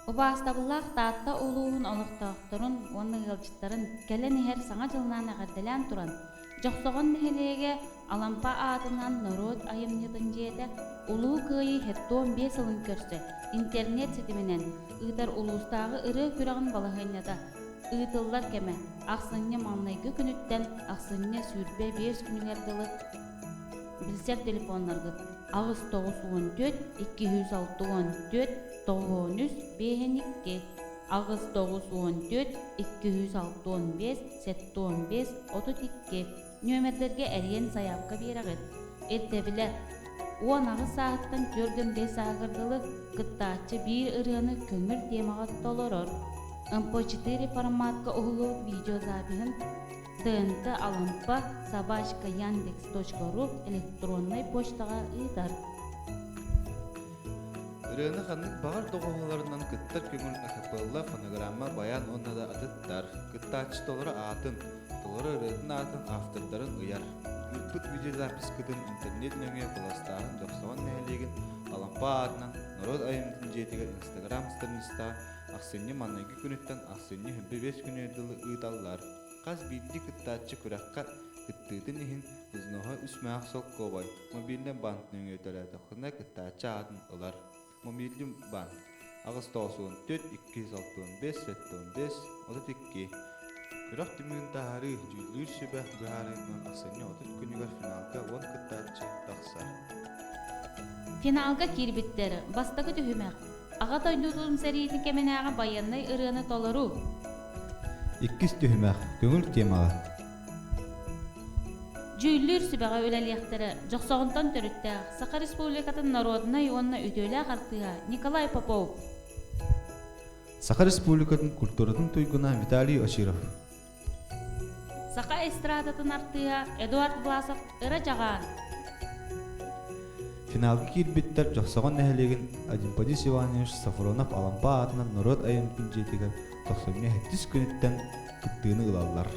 Убастабыллах таатта улуун олуқтоохторун, уонна ылжыттарын келен ихер саңа жылынан ағарделян туран, жоқсоғон нехелеге алампа аатынан народ айымнытын жете, улуу кыйы хеттуон 5 ылын көрсө, интернет сетименен, ыытар улустагы ыры хүрагын балахынята, ыытыллар кеме, ақсынне маннайгы күнүттен, ақсынне сүрбе 5 күнүгердылы, билсер телефонларгы, ағыз 914 264 93 5-2, ағыз 914 265 75 32, нөмерлерге әрген заявка берағыд. Эрте біле, он ағыз сағыттан көрген 5 ағырдылы кыттачы бір ырыны көңір темаға толорор. MP4 форматка ұғылу видеозапихын ТНТ Алампа собачка Яндекс.ру электронной почтаға ыйдар. Ырыны ханнык бағар доғыларынан кыттар көңіл ақапылла фонограмма баян оннада атыттар. Кыттачы толары атын, толары ырытын атын автордарын ұяр. Үрпіт видеозапис кыдын интернет нөңе бұластарын жоқсауан нәлеген Алампа атынан народ айымдың жетігер Инстаграм страниста ақсынне маннайғы күніттен ақсынне хүббе 5 күні өділі ұйдалар. Қаз бидді кыттачы күраққа кыттытын ехін ұзноға үсмәқ сол қобай. Мобильден банк нөңе өтіледі. Құна кыттачы атын ұлар. Мобильден банк. Ағыз 94 265 75 32. Күрақ түмін тағары жүйлер шебәқ бұхарының ақсыне 30 күнігер финалға 10 кыттачы тақсар. Финалга кирбиттері бастағы түхімәқ. Аға тойдудың сәрейді кеменәға баяннай ырыны толару. Иккис түхімәқ, көңіл темаға. Жүйлер сүбәға өләлияқтары жоқсағынтан түрітті Сақа Республикатын народына юонна өтөлі ағартыға Николай Попов. Сақа Республикатын культуратын туйгуна Виталий Очиров. Сақа эстрадатын артыға Эдуард Власов ыры жаған. Финалғы кирбиттер жоқсаған нәхелеген Адимпадис Иванович Сафронов Алампа атынан народ айымтын жетігер 97 күніттен күттіғыны ұлалар.